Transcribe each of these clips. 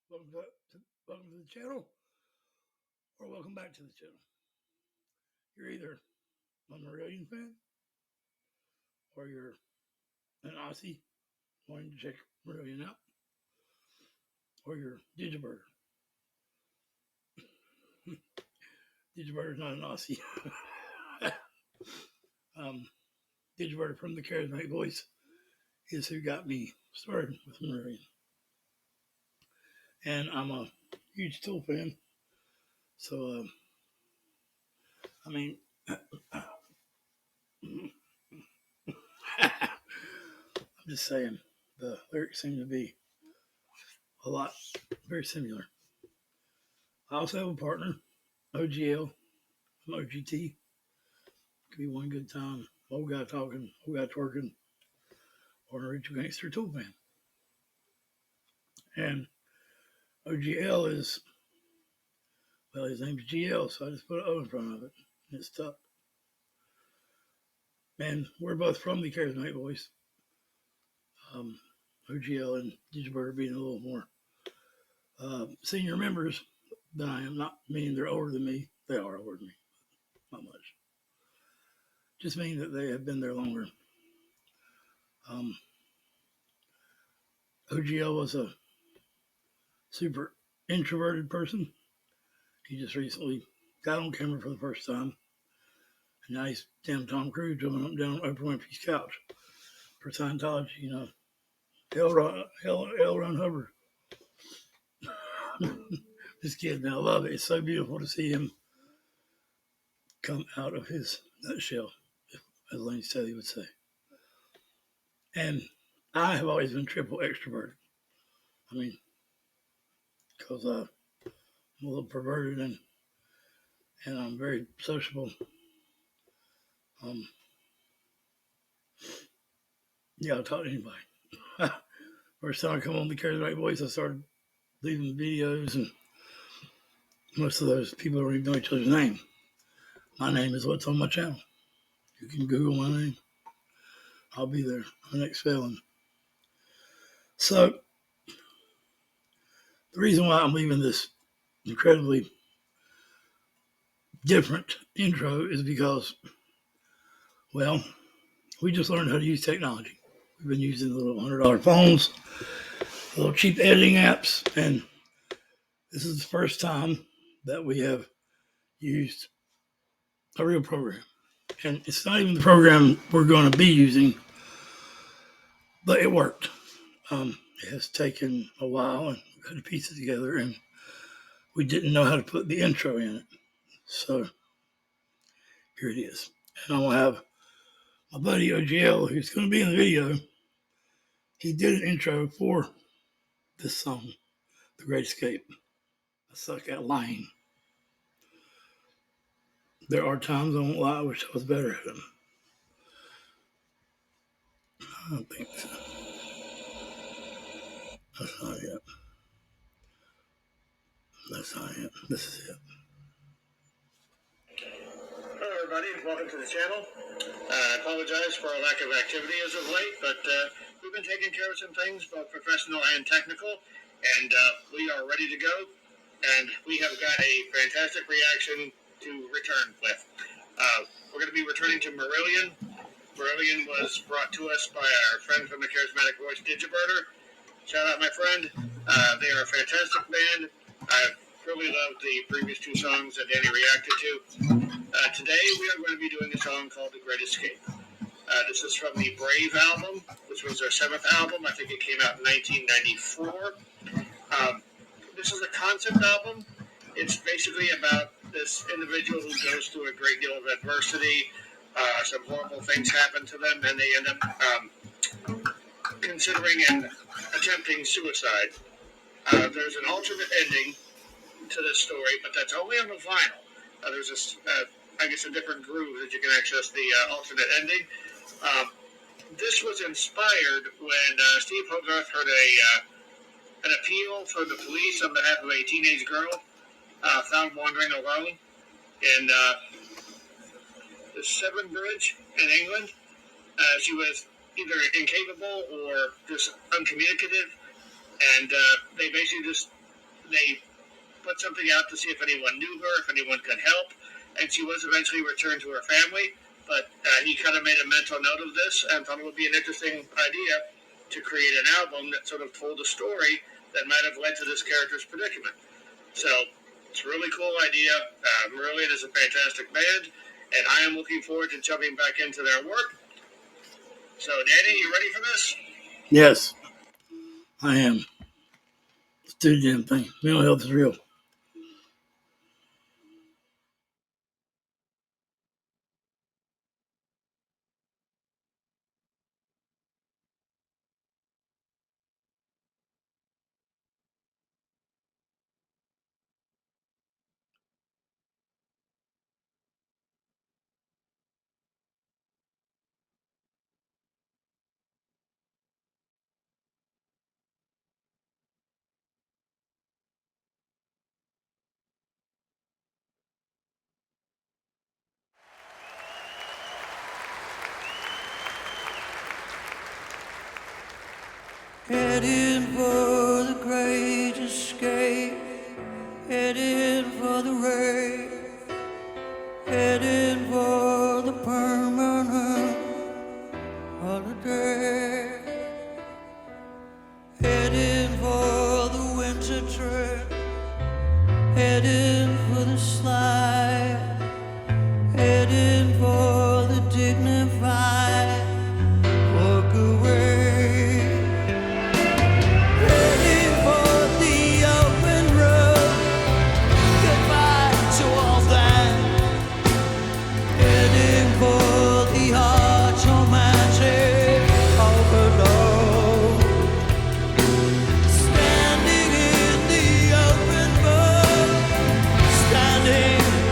Welcome welcome to the channel, or welcome back to the channel. You're either a Marillion fan, or you're an Aussie wanting to check Marillion out, or you're Digiburger. Digiburger's not an Aussie. Digiburger from the Charismatic Voice is who got me started with Marillion. And I'm a huge Tool fan. So, I'm just saying, the lyrics seem to be very similar. I also have a partner, OGL from OGT. Could be one good time. Old guy talking, old guy twerking, or a rich gangster Tool fan. And OGL is, well, his name's GL, so I just put an O in front of it. And it's tough. And we're both from the Charismatic Voice. OGL and Digiburger being a little more senior members than I am. Not meaning they're older than me. They are older than me. Not much. Just meaning that they have been there longer. OGL was a super introverted person. He just recently got on camera for the first time. And now he's damn Tom Cruise jumping up and down on Oprah Winfrey's couch for Scientology, you know. L. Ron Hubbard. Just kidding. I love it. It's so beautiful to see him come out of his nutshell, as Lane Staley would say. And I have always been triple extroverted. I mean, because I'm a little perverted and I'm very sociable. I'll talk to anybody. First time I come on the Charismatic Voice, I started leaving videos, and most of those people don't even know each other's name. My name is what's on my channel. You can Google my name. I'll be there. My next felon. So, the reason why I'm leaving this incredibly different intro is because, well, we just learned how to use technology. We've been using the little $100 phones, little cheap editing apps, and this is the first time that we have used a real program. And it's not even the program we're going to be using, but it worked. It has taken a while, and we had to piece it together, and we didn't know how to put the intro in it. So here it is. And I'm going to have my buddy OGL, who's going to be in the video. He did an intro for this song, The Great Escape. I suck at lying. There are times I won't lie, I wish I was better at them. I don't think so. That's not it. That's not it. This is it. Hello, everybody. Welcome to the channel. I apologize for our lack of activity as of late, but we've been taking care of some things, both professional and technical, and we are ready to go. And we have got a fantastic reaction to return with. We're going to be returning to Marillion. Marillion was brought to us by our friend from the Charismatic Voice, Digiburger. Shout out, my friend. They are a fantastic band. I've really loved the previous two songs that Danny reacted to. Today, we are going to be doing a song called The Great Escape. This is from the Brave album, which was their 7th album. I think it came out in 1994. This is a concept album. It's basically about this individual who goes through a great deal of adversity. Some horrible things happen to them, and they end up considering and attempting suicide. There's an alternate ending to this story, but that's only on the vinyl. There's a different groove that you can access the alternate ending. This was inspired when Steve Hogarth heard an appeal from the police on behalf of a teenage girl found wandering alone in the Severn Bridge in England. She was either incapable or just uncommunicative, and they basically just they put something out to see if anyone knew her, if anyone could help, and she was eventually returned to her family. But he kind of made a mental note of this and thought it would be an interesting idea to create an album that sort of told a story that might have led to this character's predicament. So it's a really cool idea. Marillion is a fantastic band, and I am looking forward to jumping back into their work. So, Danny, you ready for this? Yes, I am. Let's do the damn thing. Mental health is real. Heading for the great escape, heading for the rain, heading for the permanent holiday, heading for the winter trip, heading for the slide, heading for the dignified walk away. Standing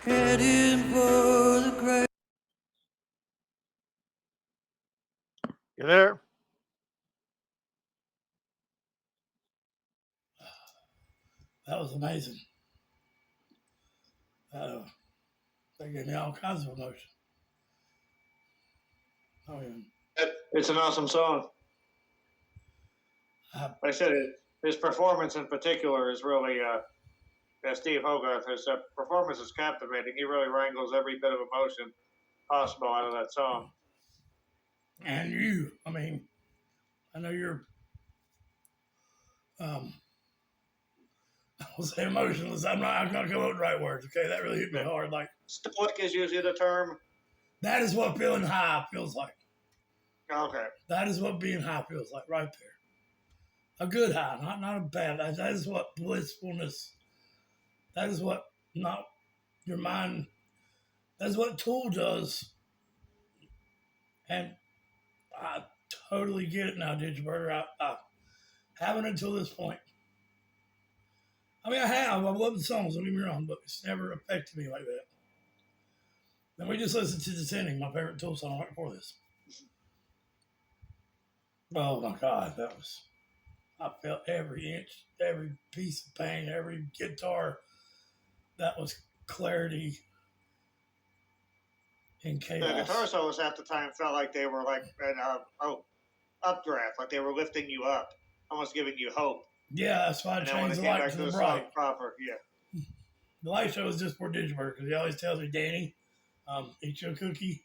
heading for the grave. You there? That was amazing. They gave me all kinds of emotion. Oh, yeah. It's an awesome song. I, Like I said, his performance in particular is really, Steve Hogarth, his performance is captivating. He really wrangles every bit of emotion possible out of that song. and you, I mean, I know you're, I will say emotionless. I'm not going to come up with the right words. Okay, that really hit me hard. Like, Stoic is usually the term. that is what feeling high feels like. Okay. That is what being high feels like right there. A good high, not a bad. That is what blissfulness. That is what not your mind. That's what Tool does. And I totally get it now, Digimurder. I haven't until this point. I mean, I have. I love the songs, don't get me wrong, but it's never affected me like that. Then we just listened to Descending, my favorite Tool song right before this. Oh my God, that was. I felt every inch, every piece of pain, every guitar. That was clarity and chaos. The guitar solos at the time felt like they were like an updraft, like they were lifting you up, almost giving you hope. Yeah, that's why I changed the light to the bright. Proper, yeah. The light show is just for Digimurder because he always tells me, Danny, eat your cookie,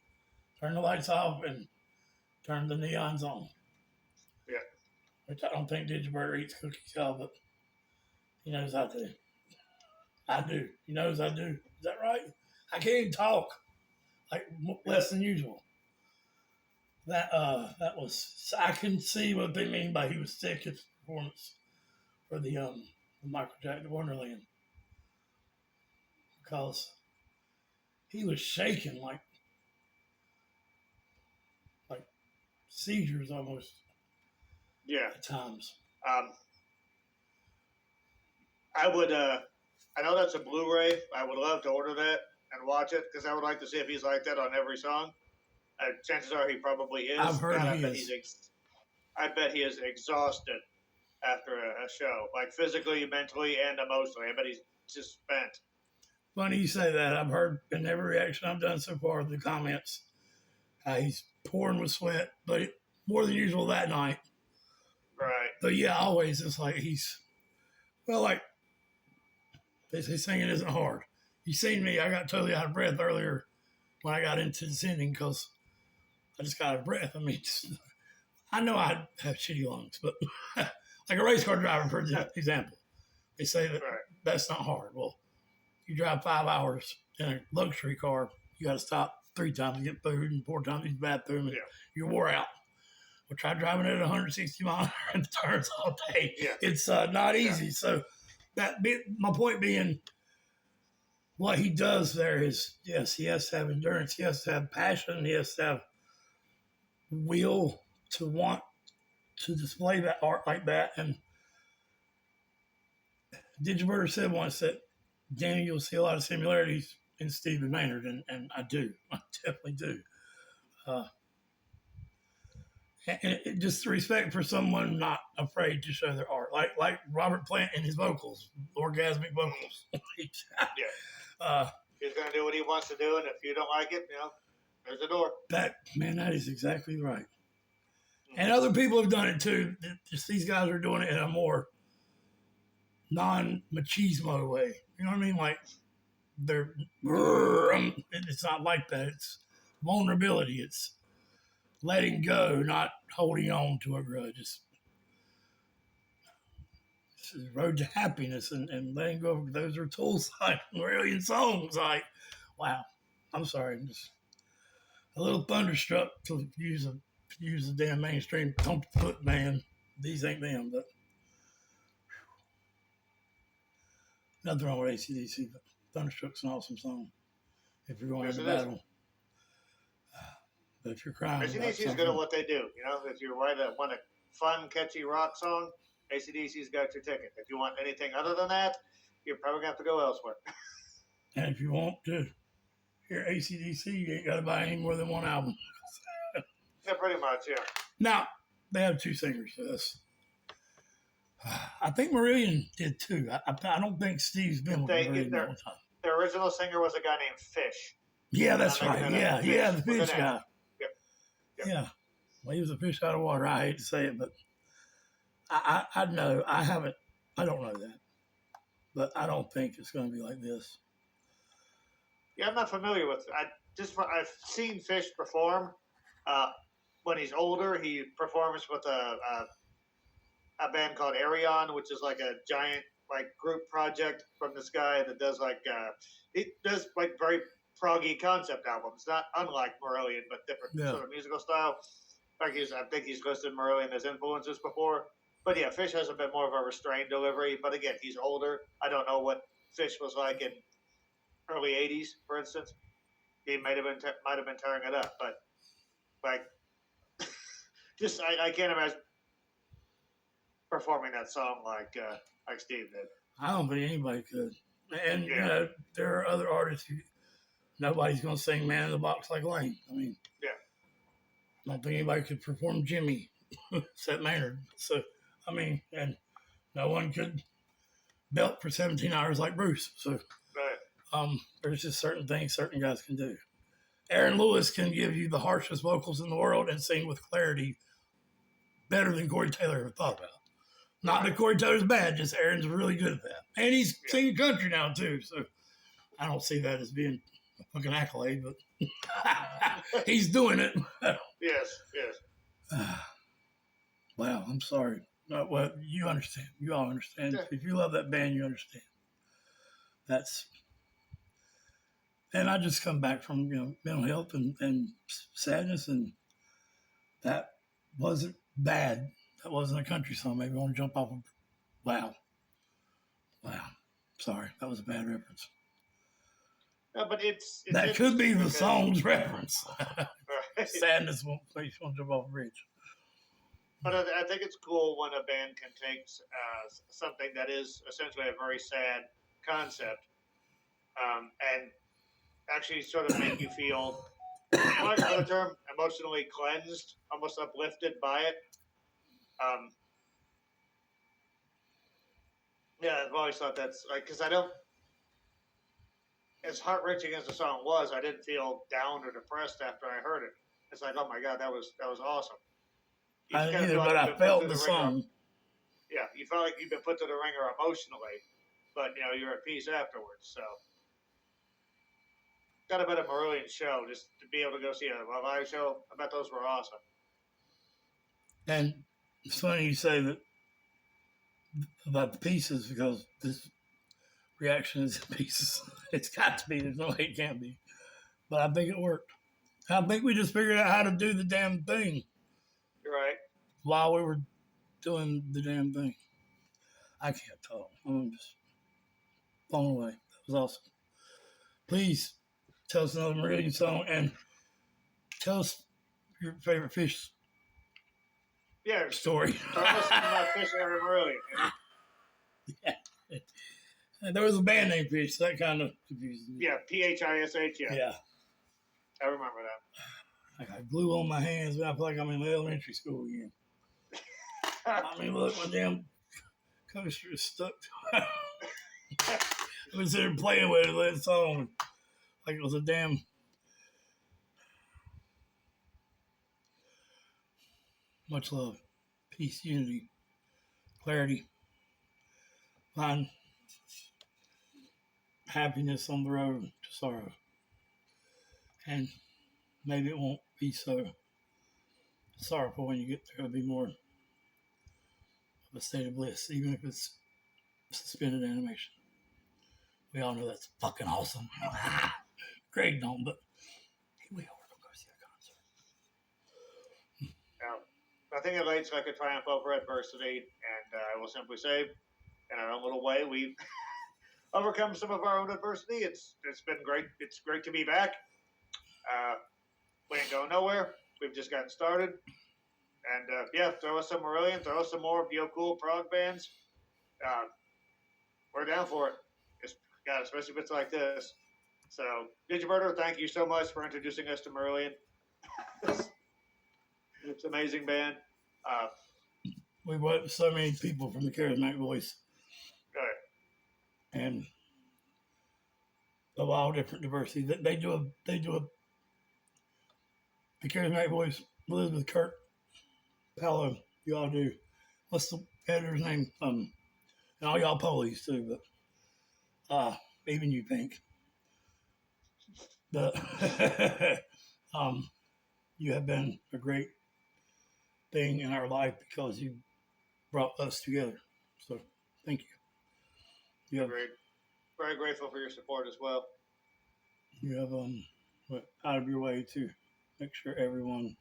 turn the lights off, and turn the neons on. Yeah. Which I don't think Digimurder eats cookies, y'all, but he knows I do. I do. He knows I do. Is that right? I can't even talk like less than usual. That was. I can see what they mean by he was sick at the performance for the Michael Jackson Wonderland because he was shaking like seizures almost. Yeah. At times. I would. I know that's a Blu-ray. I would love to order that and watch it because I would like to see if he's like that on every song. Chances are he probably is. I've heard God, he is. I bet he is exhausted after a show, like physically, mentally, and emotionally. I bet he's just spent. Funny you say that. I've heard in every reaction I've done so far the comments, he's pouring with sweat, but more than usual that night. Right. But yeah, always it's like he's, well, like they say singing isn't hard. You seen me, I got totally out of breath earlier when I got into singing because I just got out of breath. I mean, I know I have shitty lungs, but like a race car driver, for example, they say that that's not hard. Well, you drive 5 hours in a luxury car, you got to stop 3 times to get food and 4 times to use the bathroom, and you're wore out. Well, try driving at 160 miles an hour in the turns all day. Yeah. It's not easy. Yeah. So my point being, what he does there is, yes, he has to have endurance. He has to have passion. He has to have will to want to display that art like that. And Digimurder said once that, Danny, you'll see a lot of similarities in Stephen Maynard, and I do. I definitely do. And just respect for someone not afraid to show their art, like Robert Plant and his vocals, orgasmic vocals. Yeah. He's going to do what he wants to do, and if you don't like it, there's the door. That is exactly right. And other people have done it too. Just these guys are doing it in a more non-machismo way. You know what I mean? Like it's not like that. It's vulnerability. It's letting go, not holding on to a grudge. It's the road to happiness and letting go. Those are Tool's like Marillion songs. Like, wow. I'm sorry. I'm just a little thunderstruck to use the damn mainstream pump foot band. These ain't them, but nothing wrong with AC/DC, but Thunderstruck's an awesome song if you're going into battle. But if you're crying, AC/DC's good at what they do. If you want a fun, catchy rock song, AC/DC's got your ticket. If you want anything other than that, you're probably going to have to go elsewhere. And if you want to hear AC/DC, you ain't got to buy any more than one album. Yeah, pretty much. Yeah. Now, they have two singers for this. I think Marillion did too. I don't think Steve's been with Marillion the whole time. The original singer was a guy named Fish. Yeah, that's right. Yeah, Fish the fish guy. Yep. Yeah. Well, he was a fish out of water. I hate to say it, but I know. I don't know that. But I don't think it's going to be like this. Yeah, I'm not familiar with. I've seen Fish perform. When he's older, he performs with a band called Arion, which is like a giant group project from this guy that does he does very proggy concept albums, not unlike Marillion, but different sort of musical style. I think he's listed Marillion as influences before. But yeah, Fish has a bit more of a restrained delivery. But again, he's older. I don't know what Fish was like in early '80s, for instance. He might have been tearing it up, but I can't imagine performing that song like Steve did. I don't think anybody could. And you know, there are other artists who nobody's going to sing "Man in the Box" like Lane. I mean, I don't think anybody could perform Jimmy except Maynard. So, I mean, and no one could belt for 17 hours like Bruce. So, there's just certain things certain guys can do. Aaron Lewis can give you the harshest vocals in the world and sing with clarity better than Corey Taylor ever thought about. Not that Corey Taylor's bad, just Aaron's really good at that. And he's singing country now, too. So I don't see that as being a fucking accolade, but he's doing it. Yes. Wow, I'm sorry. No, well, you understand. You all understand. Yeah. If you love that band, you understand. And I just come back from mental health and sadness, and that wasn't bad. That wasn't a country song. Maybe I want to jump off of. Wow. Sorry, that was a bad reference. No, but it's that could be the song's reference. Sadness won't make you want to jump off a bridge. But I think it's cool when a band can take something that is essentially a very sad concept and actually sort of make you feel, for lack of a better term, emotionally cleansed, almost uplifted by it. I've always thought that's because I don't, as heart-wrenching as the song was, I didn't feel down or depressed after I heard it. It's like, oh my God, that was awesome. I didn't either, but I felt the song. You felt like you've been put to the ringer emotionally, but you're at peace afterwards. So, got a bit of Marillion show just to be able to go see a live show. I bet those were awesome. And it's funny you say that about the pieces, because this reaction is in pieces. It's got to be. There's no way it can't be. But I think it worked. I think we just figured out how to do the damn thing. You're right. While we were doing the damn thing. I can't talk. I'm just blown away. That was awesome. Please tell us another Marillion song and tell us your favorite Fish story. Tell us about Fish and Marillion. Yeah. And there was a band named Fish, so that kind of confused me. Yeah, Phish, yeah. I remember that. I got glue on my hands, but I feel like I'm in elementary school again. I mean, look, my damn coaster is stuck. I was there playing with it, that song, like it was a damn. Much love, peace, unity, clarity, find happiness on the road to sorrow. And maybe it won't be so sorrowful when you get there. It'll be more of a state of bliss, even if it's suspended animation. We all know that's fucking awesome. Greg don't, but we all will go see a concert. I think it relates like a triumph over adversity, and I will simply say, in our own little way, we've overcome some of our own adversity. It's been great. It's great to be back. We ain't going nowhere. We've just gotten started. And throw us some Marillion, throw us some more Bio Cool prog bands. We're down for it. Just God, especially if it's like this. So, Digimurder, thank you so much for introducing us to Marillion. It's an amazing band. We went so many people from the Charismatic Voice Right. and of all different diversity. They do a the Charismatic Voice. Elizabeth, Kirk, Paolo, you all do. What's the editor's name? And all y'all polies too, but even you, Pink. The you have been a great thing in our life because you brought us together. So thank you. You have Great. Very grateful for your support as well. you have went out of your way to make sure everyone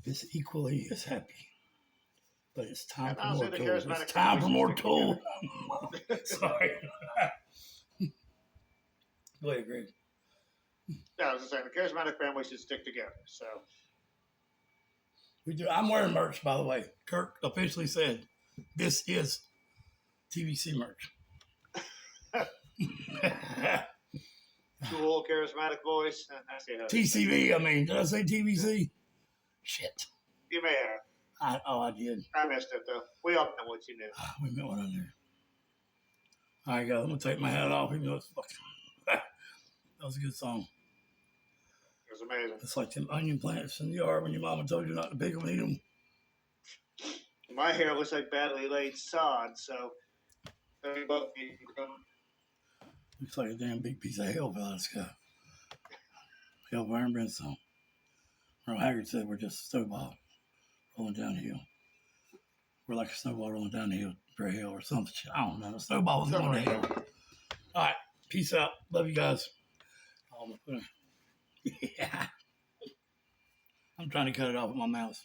is equally as happy. But it's time And for honestly, more the tool. charismatic It's time for family more should stick tool. Sorry. Go ahead, Greg. Yeah, I was just saying, the charismatic family should stick together. So, We do. I'm wearing merch, by the way. Kirk officially said this is TVC merch. cool, charismatic voice. I see how TCV, I mean, did I say TVC? Shit. you may have. I did. I missed it, though. We all know what you knew. We met one on there. All right, guys, I'm going to take my hat off, even though it's fucking. That was a good song. It was amazing. It's like them onion plants in the yard when your mama told you not to pick them and eat them. My hair looks like badly laid sod, so they both need to go. Looks like a damn big piece of hell fell out of the sky. Hell, fire and brimstone. Earl Haggard said we're just a snowball rolling down the hill. We're like a snowball rolling down the hill, for hell or something. I don't know. A snowball was going to hell. All right. Peace out. Love you guys. Yeah. I'm trying to cut it off with my mouse.